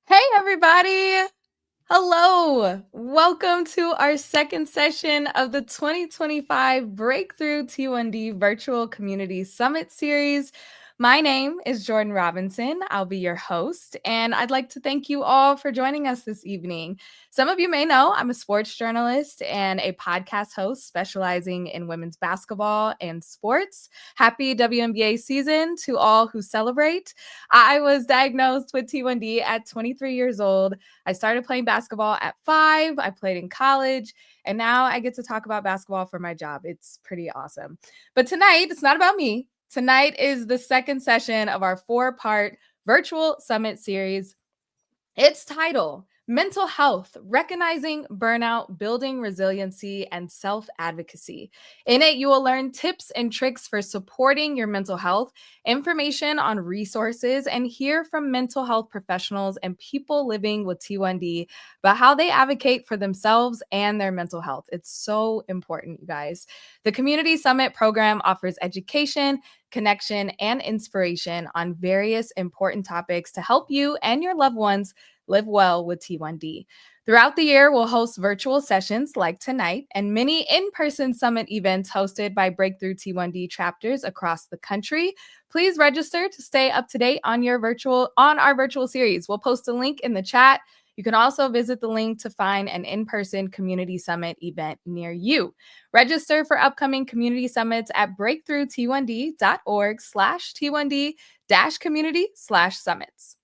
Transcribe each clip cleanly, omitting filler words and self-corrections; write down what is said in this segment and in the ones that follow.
Hey, everybody. Hello. Welcome to our second session of the 2025 Breakthrough T1D Virtual Community Summit Series. My name is Jordan Robinson. I'll be your host, and I'd like to thank you all for joining us this evening. Some of you may know I'm a sports journalist and a podcast host specializing in women's basketball and sports. Happy WNBA season to all who celebrate. I was diagnosed with T1D at 23 years old. I started playing basketball at 5. I played in college, and now I get to talk about basketball for my job. It's pretty awesome. But tonight, it's not about me. Tonight is the second session of our 4-part virtual summit series. Its title, Mental Health, Recognizing Burnout, Building Resiliency, and Self-Advocacy. In it, you will learn tips and tricks for supporting your mental health, information on resources, and hear from mental health professionals and people living with T1D about how they advocate for themselves and their mental health. It's so important, you guys. The Community Summit program offers education, connection, and inspiration on various important topics to help you and your loved ones live well with T1D. Throughout the year, we'll host virtual sessions like tonight and many in-person summit events hosted by Breakthrough T1D chapters across the country. Please register to stay up to date on our virtual series. We'll post a link in the chat. You can also visit the link to find an in-person community summit event near you. Register for upcoming community summits at breakthrough-t1d.org/t1d-community/summits.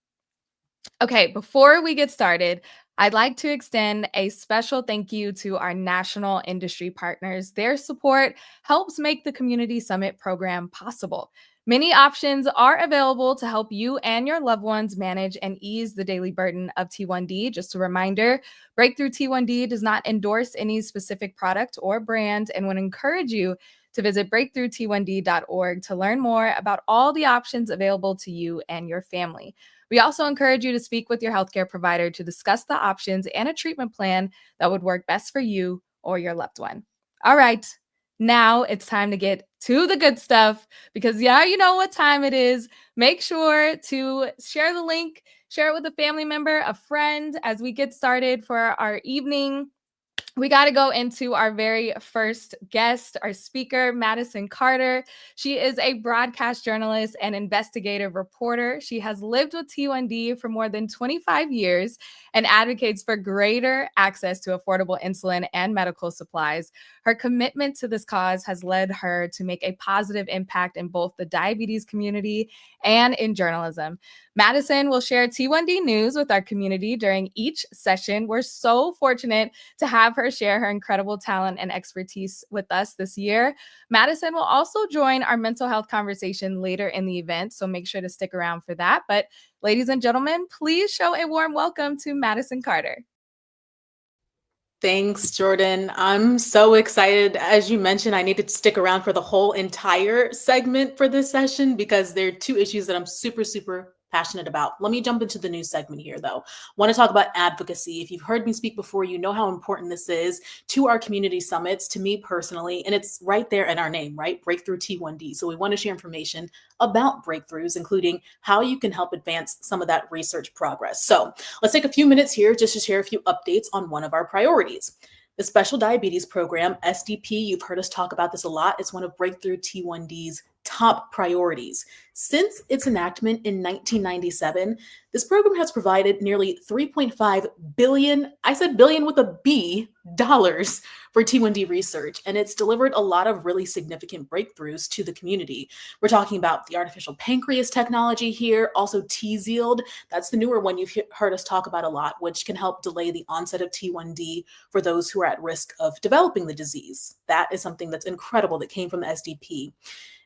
Okay, before we get started, I'd like to extend a special thank you to our national industry partners. Their support helps make the Community Summit program possible. Many options are available to help you and your loved ones manage and ease the daily burden of T1D. Just a reminder, Breakthrough T1D does not endorse any specific product or brand and would encourage you to visit breakthrough-t1d.org to learn more about all the options available to you and your family. We also encourage you to speak with your healthcare provider to discuss the options and a treatment plan that would work best for you or your loved one. All right, now it's time to get to the good stuff because, yeah, you know what time it is. Make sure to share the link, share it with a family member, a friend as we get started for our evening. We got to go into our very first guest, our speaker, Madison Carter. She is a broadcast journalist and investigative reporter. She has lived with T1D for more than 25 years and advocates for greater access to affordable insulin and medical supplies. Her commitment to this cause has led her to make a positive impact in both the diabetes community and in journalism. Madison will share T1D news with our community during each session. We're so fortunate to have her share her incredible talent and expertise with us this year. Madison will also join our mental health conversation later in the event, so make sure to stick around for that. But ladies and gentlemen, please show a warm welcome to Madison Carter. Thanks, Jordan. I'm so excited. As you mentioned, I needed to stick around for the whole entire segment for this session because there are two issues that I'm super passionate about. Let me jump into the news segment here, though. Want to talk about advocacy. If you've heard me speak before, you know how important this is to our community summits, to me personally, and it's right there in our name, right? Breakthrough T1D. So we want to share information about breakthroughs, including how you can help advance some of that research progress. So let's take a few minutes here just to share a few updates on one of our priorities. The Special Diabetes Program, SDP, you've heard us talk about this a lot. It's one of Breakthrough T1D's top priorities. Since its enactment in 1997, this program has provided nearly $3.5 billion, I said billion with a B, dollars for T1D research, and it's delivered a lot of really significant breakthroughs to the community. We're talking about the artificial pancreas technology here, also Tzield. That's the newer one you've heard us talk about a lot, which can help delay the onset of T1D for those who are at risk of developing the disease. That is something that's incredible that came from the SDP.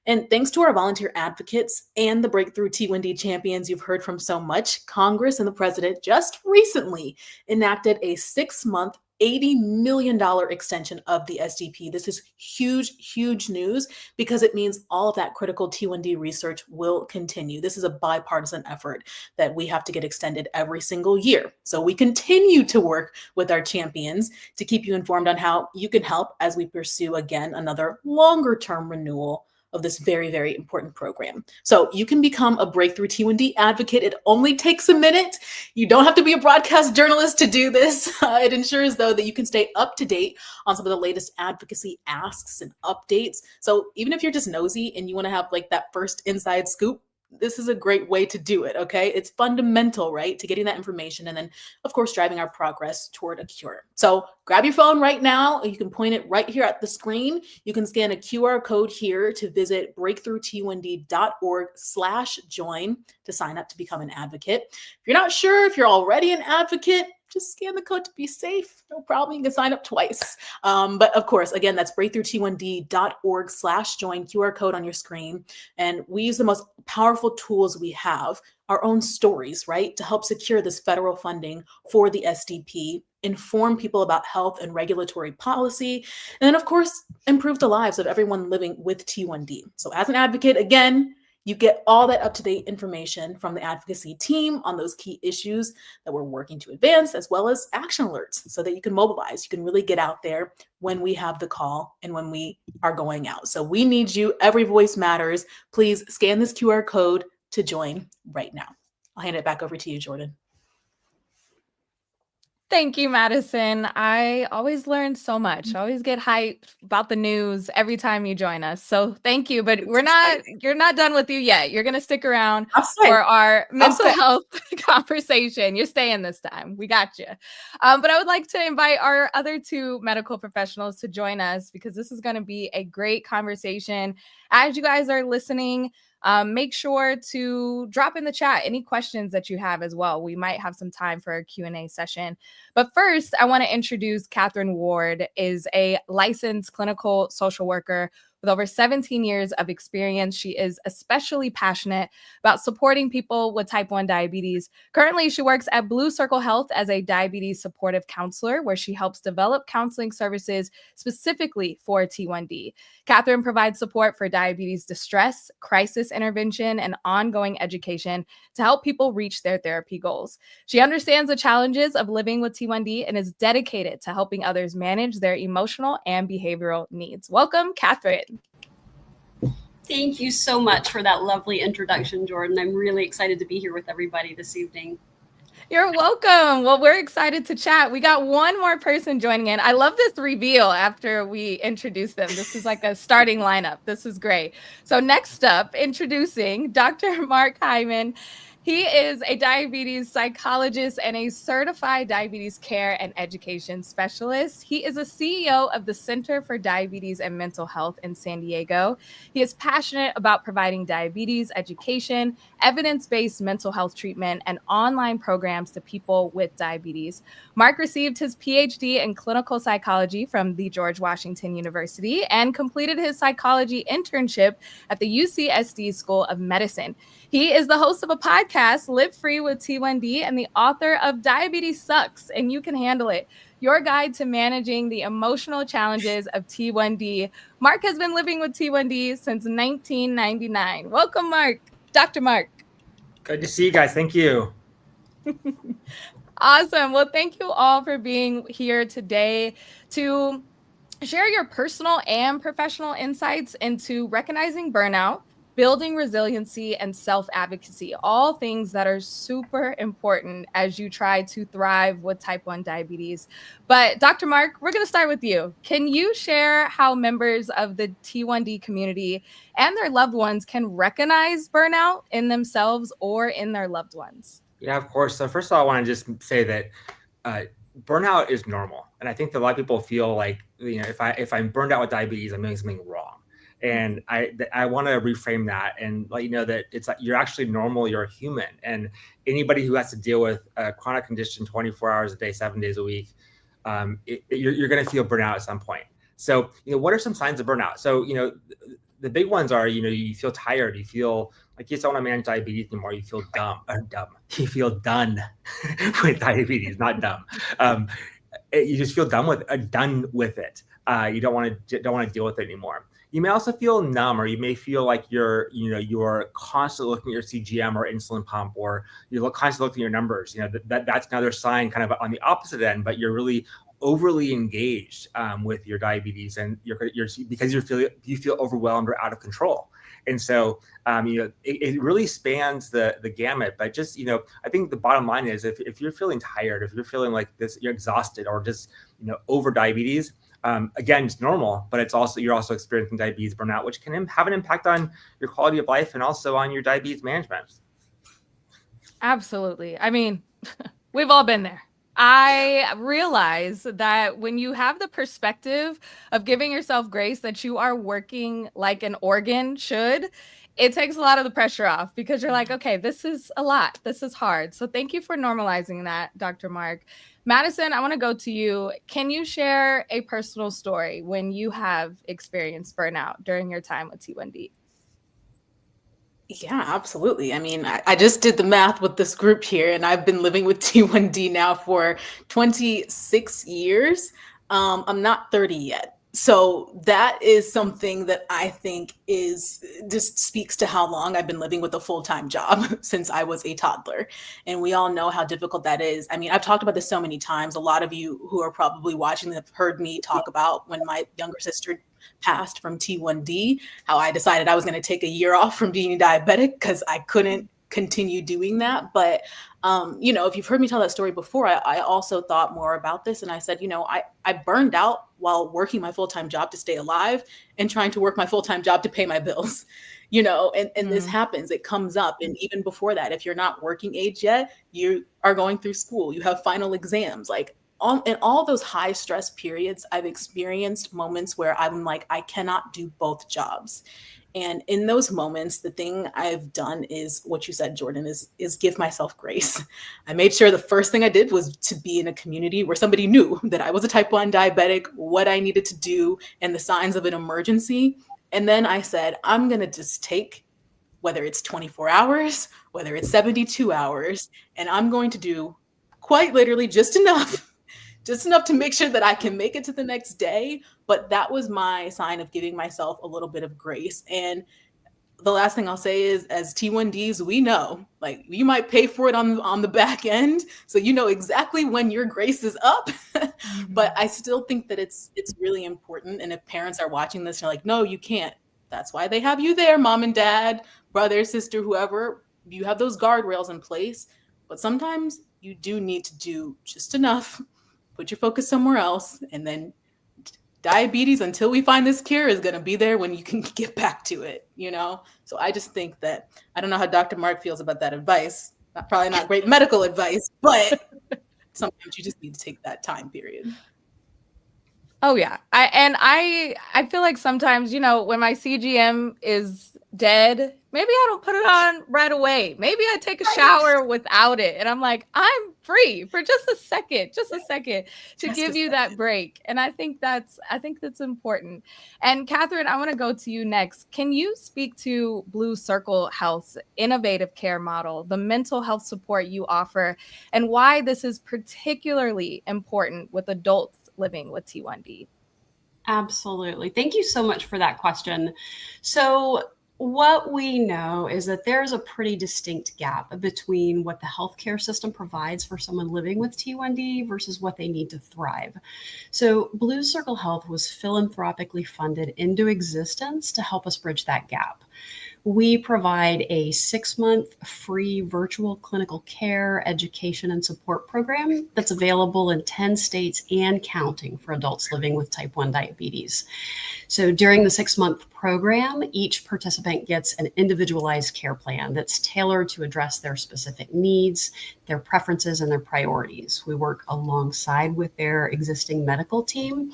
And thanks to our volunteer advocates and the Breakthrough T1D champions you've heard from so much, Congress and the president just recently enacted a 6-month, $80 million extension of the SDP. This is huge news because it means all of that critical T1D research will continue. This is a bipartisan effort that we have to get extended every single year. So we continue to work with our champions to keep you informed on how you can help as we pursue, again, another longer-term renewal of this very, very important program. So you can become a Breakthrough T1D advocate. It only takes a minute. You don't have to be a broadcast journalist to do this. It ensures, though, that you can stay up to date on some of the latest advocacy asks and updates. So even if you're just nosy and you want to have like that first inside scoop, this is a great way to do it, okay? It's fundamental, right, to getting that information and then, of course, driving our progress toward a cure. So grab your phone right now. You can point it right here at the screen. You can scan a QR code here to visit breakthrough-t1d.org/join to sign up to become an advocate. If you're not sure if you're already an advocate, just scan the code to be safe. No problem. You can sign up twice. But of course, again, that's breakthrough-t1d.org/join, QR code on your screen. And we use the most powerful tools we have, our own stories, right, to help secure this federal funding for the SDP, inform people about health and regulatory policy, and then, of course, improve the lives of everyone living with T1D. So as an advocate, again, you get all that up-to-date information from the advocacy team on those key issues that we're working to advance, as well as action alerts so that you can mobilize. You can really get out there when we have the call and when we are going out. So we need you. Every voice matters. Please scan this QR code to join right now. I'll hand it back over to you, Jordan. Thank you, Madison. I always learn so much. I always get hyped about the news every time you join us. So thank you. But you're not done with you yet. You're going to stick around for our mental health conversation. You're staying this time. We got you. But I would like to invite our other two medical professionals to join us because this is going to be a great conversation. As you guys are listening, make sure to drop in the chat any questions that you have as well. We might have some time for a Q&A session. But first, I want to introduce Catherine Ward, is a licensed clinical social worker with over 17 years of experience. She is especially passionate about supporting people with type 1 diabetes. Currently, she works at Blue Circle Health as a diabetes supportive counselor, where she helps develop counseling services specifically for T1D. Catherine provides support for diabetes distress, crisis intervention, and ongoing education to help people reach their therapy goals. She understands the challenges of living with T1D and is dedicated to helping others manage their emotional and behavioral needs. Welcome, Catherine. Thank you so much for that lovely introduction, Jordan. I'm really excited to be here with everybody this evening. You're welcome. Well, we're excited to chat. We got one more person joining in. I love this reveal after we introduce them. This is like a starting lineup. This is great. So next up, introducing Dr. Mark Hyman. He is a diabetes psychologist and a certified diabetes care and education specialist. He is a CEO of the Center for Diabetes and Mental Health in San Diego. He is passionate about providing diabetes education, evidence-based mental health treatment, and online programs to people with diabetes. Mark received his PhD in clinical psychology from the George Washington University and completed his psychology internship at the UCSD School of Medicine. He is the host of a podcast, Live Free with T1D, and the author of Diabetes Sucks, and You Can Handle It, your guide to managing the emotional challenges of T1D. Mark has been living with T1D since 1999. Welcome, Mark. Dr. Mark. Good to see you guys. Thank you. Awesome. Well, thank you all for being here today to share your personal and professional insights into recognizing burnout, building resiliency, and self-advocacy, all things that are super important as you try to thrive with type 1 diabetes. But Dr. Mark, we're going to start with you. Can you share how members of the T1D community and their loved ones can recognize burnout in themselves or in their loved ones? Yeah, of course. So first of all, I want to just say that burnout is normal. And I think that a lot of people feel like, if I'm burned out with diabetes, I'm doing something wrong. And I want to reframe that and let you know that it's like you're actually normal, you're a human. And anybody who has to deal with a chronic condition 24 hours a day, 7 days a week, you're going to feel burnout at some point. So, what are some signs of burnout? So, the big ones are, you feel tired, you feel like you don't want to manage diabetes anymore, you feel dumb. You feel done with diabetes, not dumb. You just feel done with it. You don't want to deal with it anymore. You may also feel numb, or you may feel like you're constantly looking at your CGM or insulin pump, or you're constantly looking at your numbers. That's another sign kind of on the opposite end, but you're really overly engaged with your diabetes, and because you feel overwhelmed or out of control. And so it really spans the gamut. But just I think the bottom line is, if you're feeling tired, if you're feeling like this, you're exhausted, or just over diabetes, again, it's normal, but you're also experiencing diabetes burnout, which can have an impact on your quality of life and also on your diabetes management. Absolutely. I mean, we've all been there. I realize that when you have the perspective of giving yourself grace, that you are working like an organ should, it takes a lot of the pressure off, because you're like, okay, this is a lot. This is hard. So thank you for normalizing that, Dr. Mark. Madison, I want to go to you. Can you share a personal story when you have experienced burnout during your time with T1D? Yeah, absolutely. I mean, I just did the math with this group here, and I've been living with T1D now for 26 years. I'm not 30 yet. So that is something that I think just speaks to how long I've been living with a full-time job since I was a toddler. And we all know how difficult that is. I mean, I've talked about this so many times. A lot of you who are probably watching have heard me talk about when my younger sister passed from T1D, how I decided I was going to take a year off from being diabetic because I couldn't continue doing that. But, if you've heard me tell that story before, I also thought more about this. And I said, I burned out while working my full-time job to stay alive and trying to work my full-time job to pay my bills, and this happens, it comes up. And even before that, if you're not working age yet, you are going through school, you have final exams, like in all those high stress periods, I've experienced moments where I'm like, I cannot do both jobs. And in those moments, the thing I've done is what you said, Jordan, is give myself grace. I made sure the first thing I did was to be in a community where somebody knew that I was a type 1 diabetic, what I needed to do, and the signs of an emergency. And then I said, I'm going to just take, whether it's 24 hours, whether it's 72 hours, and I'm going to do quite literally just enough to make sure that I can make it to the next day. But that was my sign of giving myself a little bit of grace. And the last thing I'll say is, as T1Ds, we know, like, you might pay for it on the back end, so you know exactly when your grace is up. But I still think that it's really important. And if parents are watching this, you're like, no, you can't. That's why they have you there, mom and dad, brother, sister, whoever. You have those guardrails in place. But sometimes you do need to do just enough. Put your focus somewhere else, and then diabetes, until we find this cure, is going to be there when you can get back to it, So I just think that, I don't know how Dr. Mark feels about that advice. Probably not great medical advice, but sometimes you just need to take that time period. Oh yeah. I feel like sometimes, when my CGM is dead, maybe I don't put it on right away. Maybe I take a shower without it, and I'm like, I'm free for just a second to give you that break. And I think that's important. And Catherine, I want to go to you next. Can you speak to Blue Circle Health's innovative care model, the mental health support you offer, and why this is particularly important with adults living with T1D? Absolutely. Thank you so much for that question. So what we know is that there's a pretty distinct gap between what the healthcare system provides for someone living with T1D versus what they need to thrive. So Blue Circle Health was philanthropically funded into existence to help us bridge that gap. We provide a 6-month free virtual clinical care, education, and support program that's available in 10 states and counting for adults living with type 1 diabetes. So during the 6-month program, each participant gets an individualized care plan that's tailored to address their specific needs, their preferences, and their priorities. We work alongside with their existing medical team.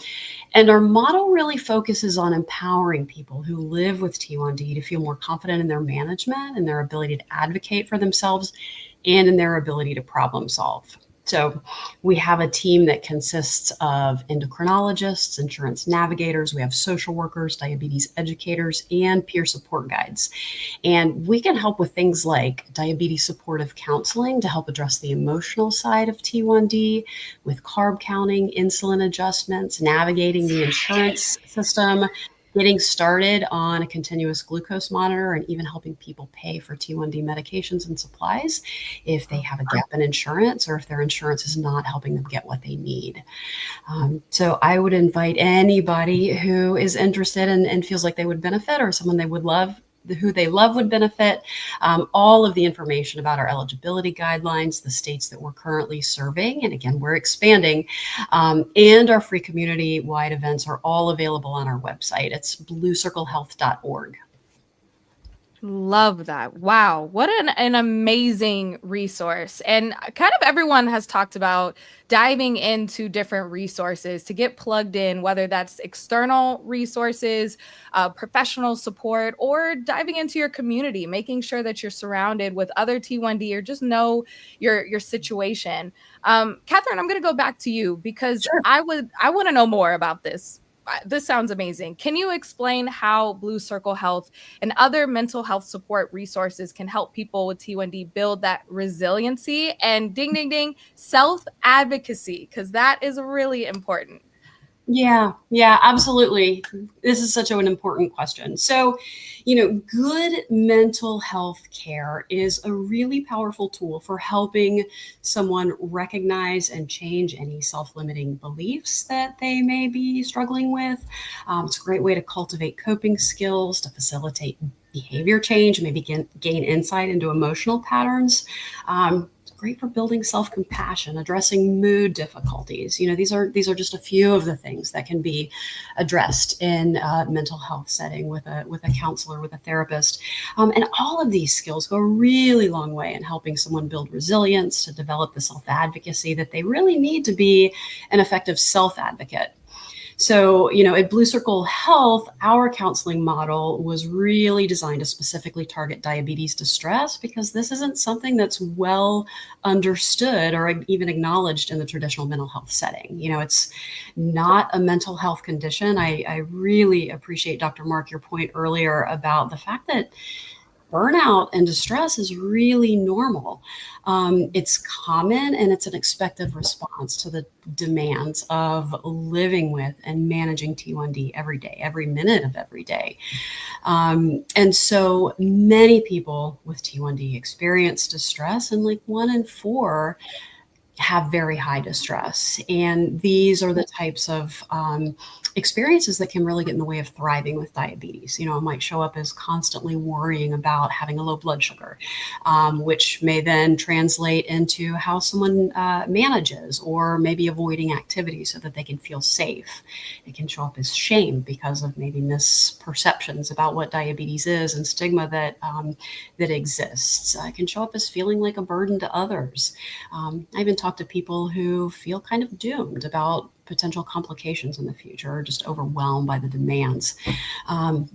And our model really focuses on empowering people who live with T1D to feel more confident in their management and their ability to advocate for themselves and in their ability to problem solve. So we have a team that consists of endocrinologists, insurance navigators, we have social workers, diabetes educators, and peer support guides. And we can help with things like diabetes supportive counseling to help address the emotional side of T1D, with carb counting, insulin adjustments, navigating the insurance system, getting started on a continuous glucose monitor, and even helping people pay for T1D medications and supplies if they have a gap in insurance or if their insurance is not helping them get what they need. So I would invite anybody who is interested and feels like they would benefit, or someone they would love, who they love would benefit. All of the information about our eligibility guidelines, the states that we're currently serving, and again, we're expanding, and our free community-wide events are all available on our website. It's bluecirclehealth.org. Love that. Wow. What an amazing resource. And kind of everyone has talked about diving into different resources to get plugged in, whether that's external resources, professional support, or diving into your community, making sure that you're surrounded with other T1D or just know your situation. Catherine, I'm going to go back to you because Sure. I want to know more about this. This sounds amazing. Can you explain how Blue Circle Health and other mental health support resources can help people with T1D build that resiliency and ding, ding, ding, self-advocacy? Because that is really important. Yeah, absolutely. This is such an important question. So, good mental health care is a really powerful tool for helping someone recognize and change any self-limiting beliefs that they may be struggling with. It's a great way to cultivate coping skills, to facilitate behavior change, maybe gain insight into emotional patterns. Great for building self-compassion, addressing mood difficulties. These are just a few of the things that can be addressed in a mental health setting with a counselor, with a therapist. And all of these skills go a really long way in helping someone build resilience, to develop the self-advocacy that they really need to be an effective self-advocate. So, at Blue Circle Health, our counseling model was really designed to specifically target diabetes distress, because this isn't something that's well understood or even acknowledged in the traditional mental health setting. It's not a mental health condition. I really appreciate, Dr. Mark, your point earlier about the fact that burnout and distress is really normal. It's common, and it's an expected response to the demands of living with and managing T1D every day, every minute of every day. And so many people with T1D experience distress, and like 1 in 4 have very high distress. And these are the types of experiences that can really get in the way of thriving with diabetes. It might show up as constantly worrying about having a low blood sugar, which may then translate into how someone manages or maybe avoiding activities so that they can feel safe. It can show up as shame because of maybe misperceptions about what diabetes is and stigma that exists. It can show up as feeling like a burden to others. I even talk to people who feel kind of doomed about potential complications in the future, or just overwhelmed by the demands of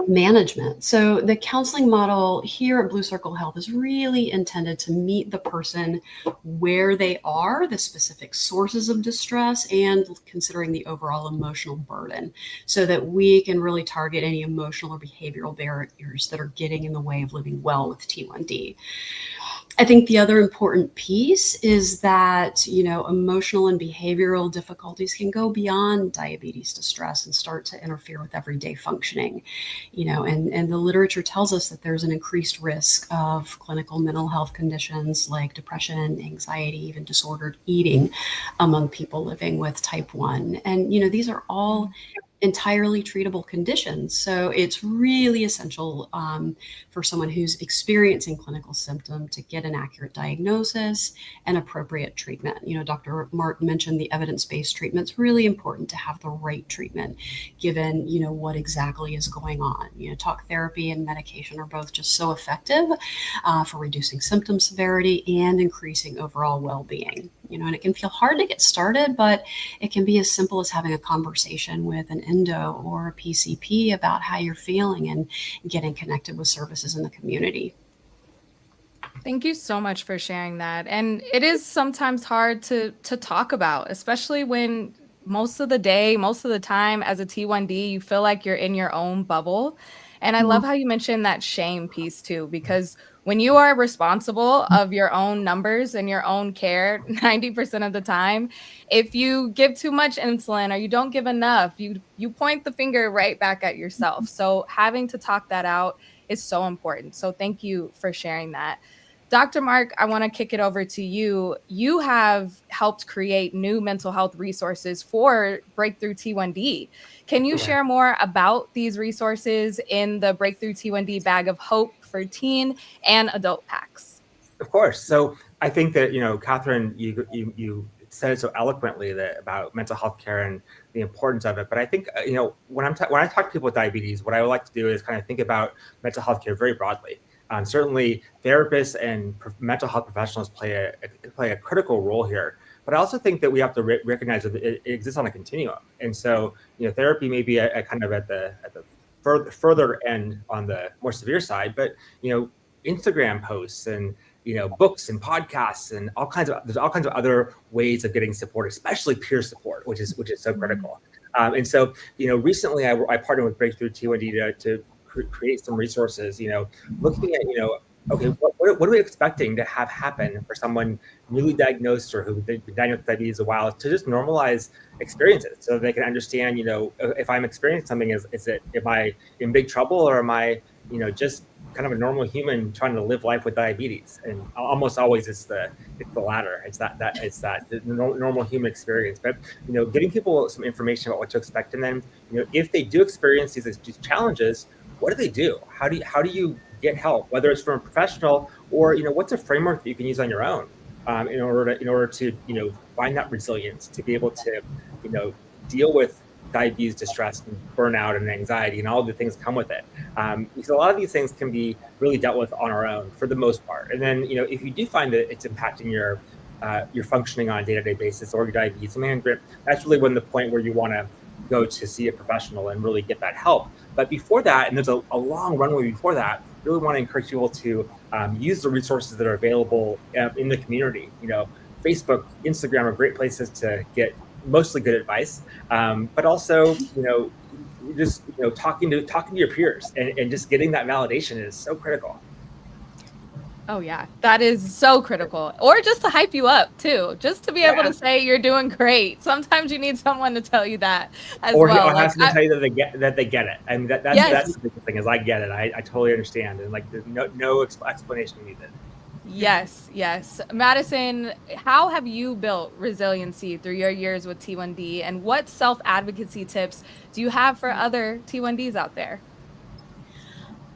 management. So the counseling model here at Blue Circle Health is really intended to meet the person where they are, the specific sources of distress, and considering the overall emotional burden, so that we can really target any emotional or behavioral barriers that are getting in the way of living well with T1D. I think the other important piece is that, emotional and behavioral difficulties can go beyond diabetes distress and start to interfere with everyday functioning. And the literature tells us that there's an increased risk of clinical mental health conditions like depression, anxiety, even disordered eating among people living with type 1. And, these are all entirely treatable conditions. So it's really essential for someone who's experiencing clinical symptom to get an accurate diagnosis and appropriate treatment. Dr. Mark mentioned the evidence-based treatment. It's really important to have the right treatment given, what exactly is going on. Talk therapy and medication are both just so effective for reducing symptom severity and increasing overall well-being. And it can feel hard to get started, but it can be as simple as having a conversation with an endo or a PCP about how you're feeling and getting connected with services in the community. Thank you so much for sharing that. And it is sometimes hard to talk about, especially when most of the day, most of the time as a T1D, you feel like you're in your own bubble. And I love how you mentioned that shame piece too, because when you are responsible of your own numbers and your own care 90% of the time, if you give too much insulin or you don't give enough, you point the finger right back at yourself. So having to talk that out is so important. So thank you for sharing that. Dr. Mark, I want to kick it over to you. You have helped create new mental health resources for Breakthrough T1D. Can you share more about these resources in the Breakthrough T1D Bag of Hope for teen and adult packs? Of course. So I think that, Catherine, you said it so eloquently that about mental health care and the importance of it. But I think, when I talk to people with diabetes, what I would like to do is kind of think about mental health care very broadly. Certainly, therapists and mental health professionals play a critical role here. But I also think that we have to recognize that it exists on a continuum. And so, therapy may be a kind of at the further end on the more severe side, but Instagram posts and books and podcasts and there's all kinds of other ways of getting support, especially peer support, which is so critical. And so recently I partnered with Breakthrough T1D to create some resources. Looking at okay, what are we expecting to have happen for someone newly diagnosed or who's been diagnosed with diabetes a while, to just normalize experiences so they can understand, if I'm experiencing something, am I in big trouble, or am I just kind of a normal human trying to live life with diabetes? And almost always it's the latter. It's that the normal human experience. But getting people some information about what to expect, and then if they do experience these challenges, what do they do? How do you get help, whether it's from a professional or what's a framework that you can use on your own, in order to find that resilience, to be able to deal with diabetes, distress, and burnout, and anxiety, and all of the things that come with it. Because a lot of these things can be really dealt with on our own for the most part. And then, if you do find that it's impacting your functioning on a day-to-day basis, or your diabetes management, that's really when the point where you want to go to see a professional and really get that help. But before that, and there's a long runway before that, really want to encourage people to use the resources that are available in the community. Facebook, Instagram are great places to get mostly good advice, but also just talking to your peers and just getting that validation is so critical. Oh yeah, that is so critical. Or just to hype you up too, just to be able to say you're doing great. Sometimes you need someone to tell you that as well. Or have someone tell you that they get it. I mean, that's the big thing, is I get it. I totally understand, and there's no explanation needed. Yes. Madison, how have you built resiliency through your years with T1D, and what self-advocacy tips do you have for other T1Ds out there?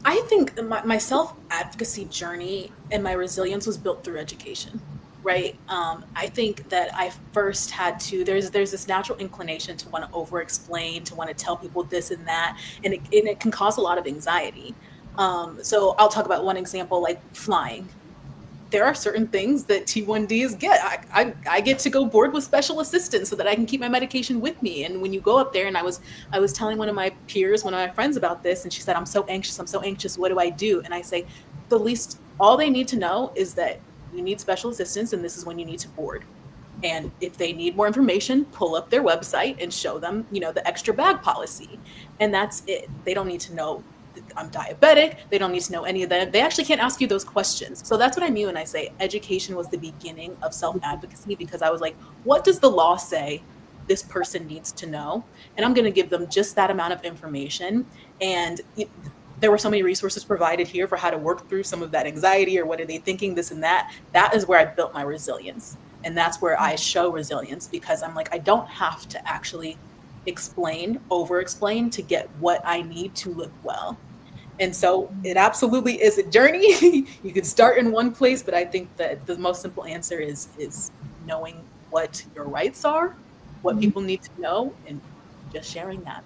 I think my self-advocacy journey and my resilience was built through education, right? I think that I first had to, there's this natural inclination to want to over-explain, to want to tell people this and that, and it can cause a lot of anxiety. So I'll talk about one example, like flying. There are certain things that T1Ds get. I get to go board with special assistants so that I can keep my medication with me. And when you go up there, and I was telling one of my peers, one of my friends about this, and she said, I'm so anxious. What do I do? And I say, all they need to know is that you need special assistance, and this is when you need to board. And if they need more information, pull up their website and show them, the extra bag policy. And that's it. They don't need to know I'm diabetic. They don't need to know any of that. They actually can't ask you those questions. So that's what I mean when I say education was the beginning of self-advocacy, because I was like, what does the law say this person needs to know? And I'm going to give them just that amount of information. And there were so many resources provided here for how to work through some of that anxiety, or what are they thinking, this and that. That is where I built my resilience. And that's where I show resilience, because I'm like, I don't have to actually over-explain to get what I need to live well. And so it absolutely is a journey. You can start in one place, but I think that the most simple answer is knowing what your rights are, what people need to know, and just sharing that.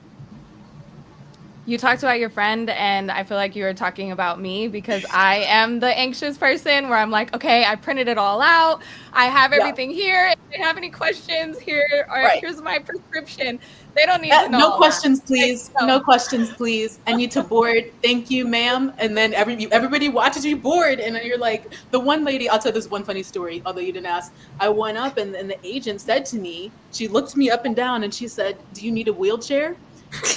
You talked about your friend, and I feel like you were talking about me, because I am the anxious person where I'm like, okay, I printed it all out. I have everything here. If they have any questions, here's my prescription. They don't need to know. No questions, please. No questions, please. I need to board. Thank you, ma'am. And then everybody watches you board, and you're like, the one lady, I'll tell this one funny story, although you didn't ask. I went up, and the agent said to me, she looked me up and down, and she said, do you need a wheelchair?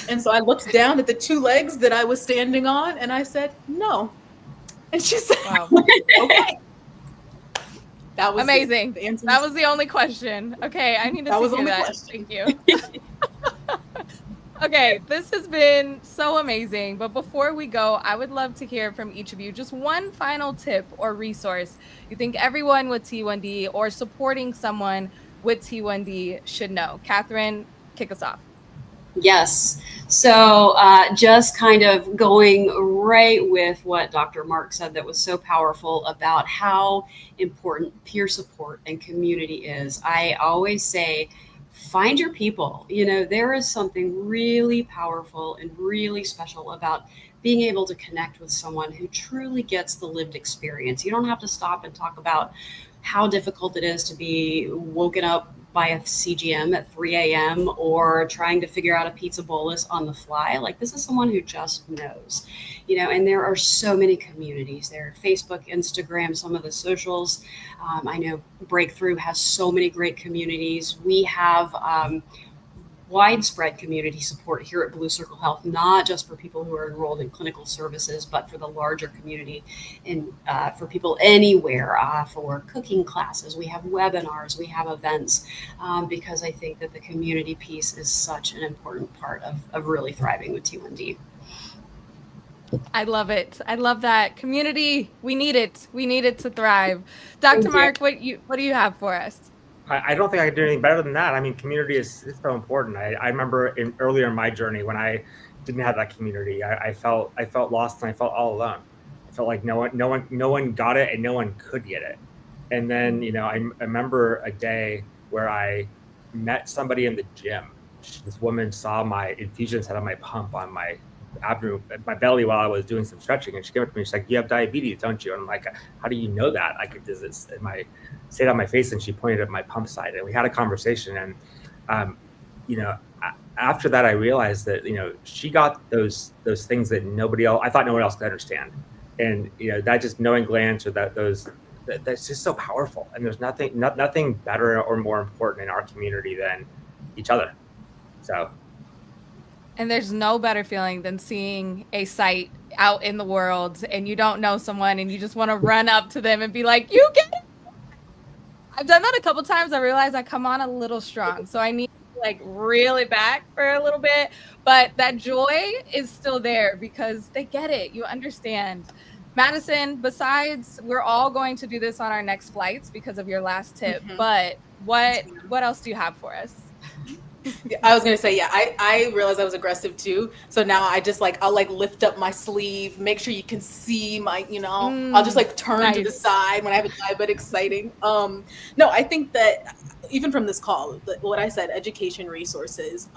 And so I looked down at the two legs that I was standing on and I said, no. And she said, Wow. okay. That was Amazing. The answer. That was the only question. Okay, I needed That to was hear only that. question. Thank you. Okay, this has been so amazing. But before we go, I would love to hear from each of you just one final tip or resource you think everyone with T1D or supporting someone with T1D should know. Catherine, kick us off. Yes. So just kind of going right with what Dr. Mark said that was so powerful about how important peer support and community is. I always say, find your people. You know, there is something really powerful and really special about being able to connect with someone who truly gets the lived experience. You don't have to stop and talk about how difficult it is to be woken up by a CGM at 3 a.m. or trying to figure out a pizza bolus on the fly. Like, this is someone who just knows, you know, and there are so many communities there. Facebook, Instagram, some of the socials. I know Breakthrough has so many great communities. We have widespread community support here at Blue Circle Health, not just for people who are enrolled in clinical services, but for the larger community and for people anywhere, for cooking classes. We have webinars, we have events, because I think that the community piece is such an important part of really thriving with T1D. I love it. I love that community. We need it. We need it to thrive. Dr. Mark, what do you have for us? I don't think I can do anything better than that. I mean, community is so important. I remember earlier in my journey when I didn't have that community, I felt lost and I felt all alone. I felt like no one got it and no one could get it. And then, you know, I remember a day where I met somebody in the gym. This woman saw my infusion set on my pump on my abdomen, my belly, while I was doing some stretching, and she came up to me. She's like, "You have diabetes, don't you?" And I'm like, "How do you know that?" I could do this. And my stayed on my face, and she pointed at my pump side, and we had a conversation. And you know, after that, I realized that, you know, she got those things that nobody else. I thought no one else could understand, and you know, that just knowing glands or that's just so powerful. And there's nothing better or more important in our community than each other. So. And there's no better feeling than seeing a site out in the world and you don't know someone and you just want to run up to them and be like, you get it. I've done that a couple times. I realize I come on a little strong. So I need to like reel it back for a little bit. But that joy is still there because they get it. You understand. Madison, besides, we're all going to do this on our next flights because of your last tip. Mm-hmm. But what else do you have for us? I was gonna say, yeah, I realized I was aggressive too. So now I'll like lift up my sleeve, make sure you can see my, you know, I'll just like turn to the side when I have a diabetic sighting. No, I think that even from this call, what I said, education resources,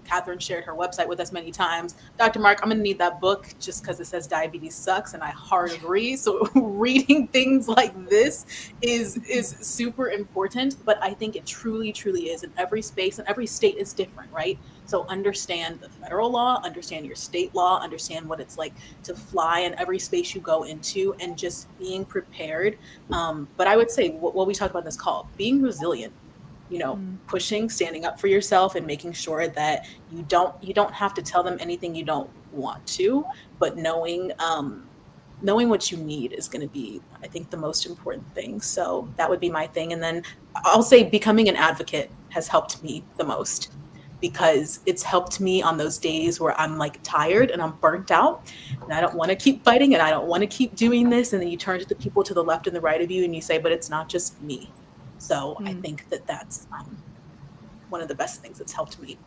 Catherine shared her website with us many times. Dr. Mark, I'm gonna need that book just because it says diabetes sucks, and I hard agree. So reading things like this is super important, but I think it truly, truly is in every space and every state is different, right? So understand the federal law, understand your state law, understand what it's like to fly in every space you go into, and just being prepared. But I would say what we talked about in this call, being resilient, you know, pushing, standing up for yourself, and making sure that you don't have to tell them anything you don't want to, but knowing what you need is going to be, I think, the most important thing. So that would be my thing. And then I'll say becoming an advocate has helped me the most, because it's helped me on those days where I'm like tired and I'm burnt out and I don't want to keep fighting and I don't want to keep doing this. And then you turn to the people to the left and the right of you and you say, but it's not just me. So I think that that's one of the best things that's helped me.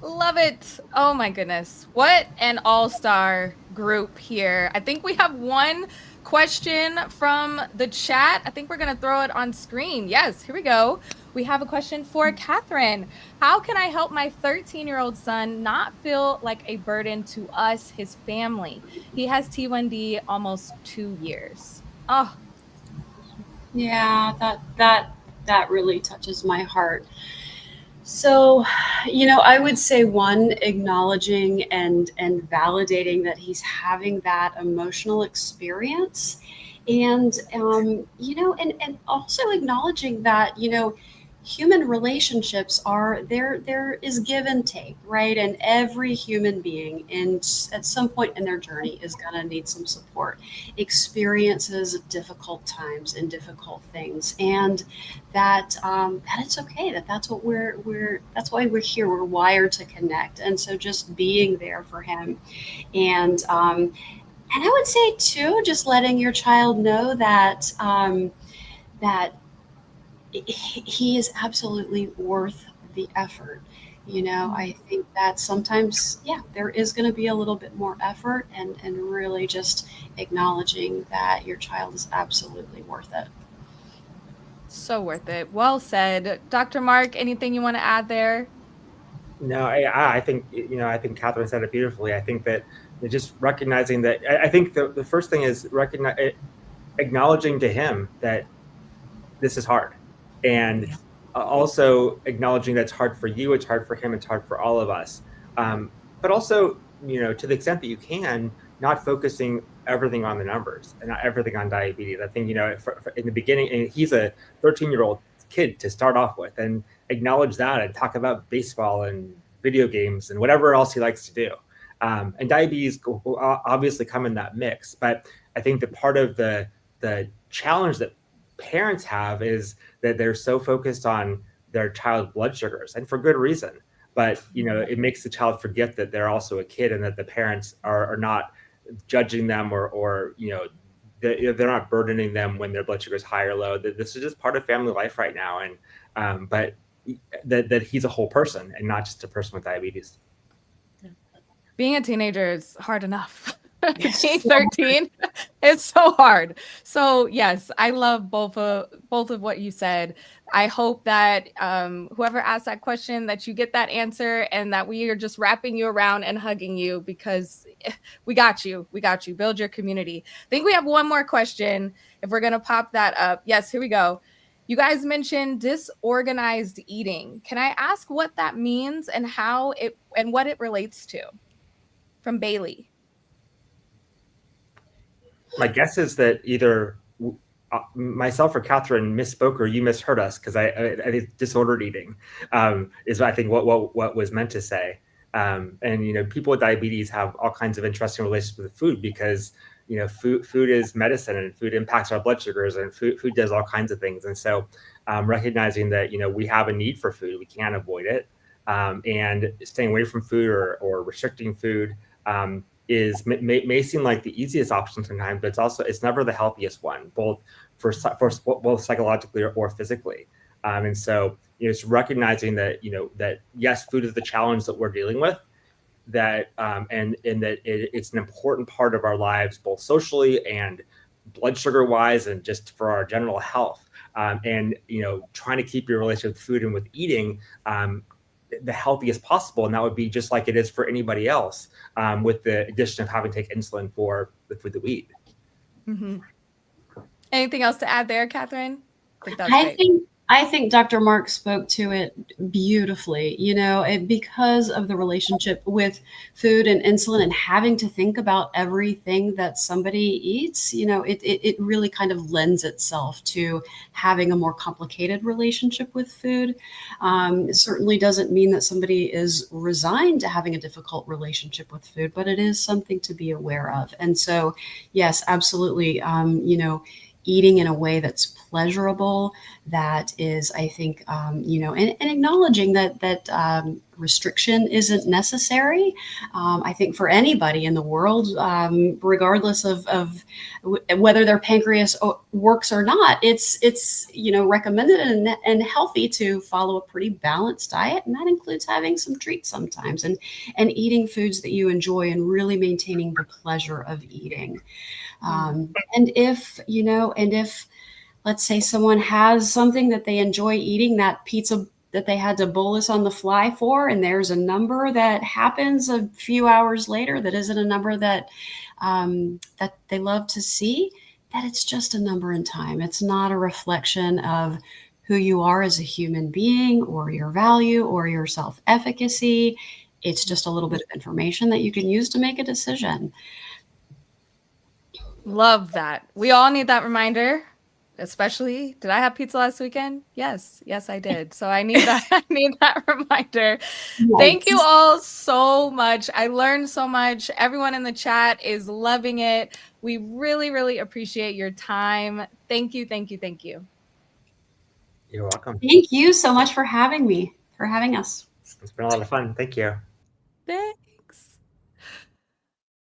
Love it. Oh my goodness. What an all-star group here. I think we have one question from the chat. I think we're going to throw it on screen. Yes, here we go. We have a question for Catherine. How can I help my 13-year-old son not feel like a burden to us, his family? He has T1D almost 2 years. Oh. Yeah, that really touches my heart. So, you know, I would say one, acknowledging and validating that he's having that emotional experience, and you know, and also acknowledging that, you know, human relationships are there is give and take, right? And every human being at some point in their journey is going to need some support, experiences difficult times and difficult things, and that it's okay, that's what that's why we're here, we're wired to connect. And so just being there for him, and I would say too, just letting your child know that that he is absolutely worth the effort. I think that sometimes, yeah, there is going to be a little bit more effort, and really just acknowledging that your child is absolutely worth it. So worth it. Well said. Dr. Mark, anything you want to add there? No, I think, I think Catherine said it beautifully. I think that just recognizing that, I think the first thing is acknowledging to him that this is hard, and also acknowledging that it's hard for you, it's hard for him, it's hard for all of us. But also, to the extent that you can, not focusing everything on the numbers and not everything on diabetes. I think, in the beginning, and he's a 13-year-old kid to start off with, and acknowledge that and talk about baseball and video games and whatever else he likes to do. And diabetes will obviously come in that mix. But I think that part of the challenge that parents have is that they're so focused on their child's blood sugars, and for good reason. But it makes the child forget that they're also a kid, and that the parents are not judging them, or they're not burdening them when their blood sugar is high or low. That this is just part of family life right now, and but that he's a whole person and not just a person with diabetes. Being a teenager is hard enough. Being 13, it's so hard. So yes, I love both of what you said. I hope that whoever asked that question, that you get that answer, and that we are just wrapping you around and hugging you, because we got you. We got you. Build your community. I think we have one more question if we're going to pop that up. Yes, here we go. You guys mentioned disorganized eating. Can I ask what that means and what it relates to? From Bailey. My guess is that either myself or Catherine misspoke, or you misheard us, because I think disordered eating is, I think, what was meant to say. And people with diabetes have all kinds of interesting relationships with food, because food is medicine, and food impacts our blood sugars, and food does all kinds of things. And so recognizing that we have a need for food, we can't avoid it, and staying away from food or restricting food may seem like the easiest option sometimes, but it's never the healthiest one, both for both psychologically or physically. And so it's recognizing that that yes, food is the challenge that we're dealing with, that and that it's an important part of our lives, both socially and blood sugar wise, and just for our general health. And trying to keep your relationship with food and with eating the healthiest possible, and that would be just like it is for anybody else, with the addition of having to take insulin for the food that we eat. Mm-hmm. Anything else to add there, Catherine? I think Dr. Mark spoke to it beautifully, because of the relationship with food and insulin, and having to think about everything that somebody eats. It really kind of lends itself to having a more complicated relationship with food. It certainly doesn't mean that somebody is resigned to having a difficult relationship with food, but it is something to be aware of. And so, yes, absolutely. Eating in a way that's pleasurable, that is, I think, and acknowledging that restriction isn't necessary. I think for anybody in the world, regardless of whether their pancreas works or not, it's recommended and healthy to follow a pretty balanced diet, and that includes having some treats sometimes, and eating foods that you enjoy, and really maintaining the pleasure of eating. And if let's say someone has something that they enjoy eating, that pizza that they had to bolus on the fly for, and there's a number that happens a few hours later that isn't a number that that they love to see, that it's just a number in time. It's not a reflection of who you are as a human being, or your value, or your self-efficacy. It's just a little bit of information that you can use to make a decision. Love that. We all need that reminder. especially, did I have pizza last weekend? Yes, I did. So I need that. I need that reminder. Thank you all so much. I learned so much. Everyone in the chat is loving it. We really, really appreciate your time. Thank you. You're welcome. Thank you so much for having me, for having us. It's been a lot of fun. Thank you. Thanks.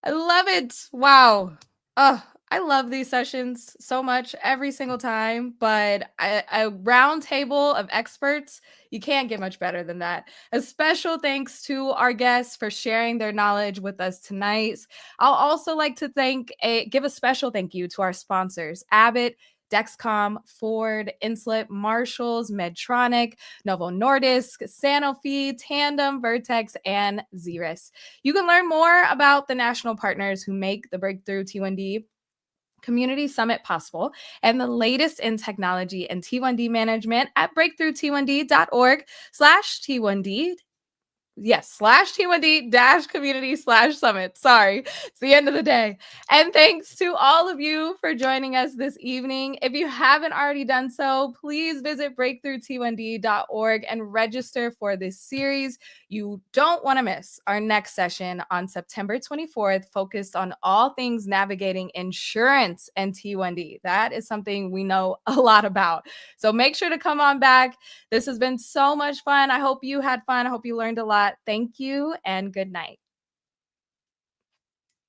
I love it. Wow. Oh, I love these sessions so much every single time, but a round table of experts, you can't get much better than that. A special thanks to our guests for sharing their knowledge with us tonight. I'll also like to give a special thank you to our sponsors, Abbott, Dexcom, Ford, Insulet, Marshalls, Medtronic, Novo Nordisk, Sanofi, Tandem, Vertex, and Xeris. You can learn more about the national partners who make the Breakthrough T1D Community Summit possible and the latest in technology and T1D management at breakthrough-t1d.org/T1D. Yes, /T1D-community/summit. Sorry, it's the end of the day. And thanks to all of you for joining us this evening. If you haven't already done so, please visit breakthrough-t1d.org and register for this series. You don't want to miss our next session on September 24th, focused on all things navigating insurance and T1D. That is something we know a lot about. So make sure to come on back. This has been so much fun. I hope you had fun. I hope you learned a lot. Thank you and good night.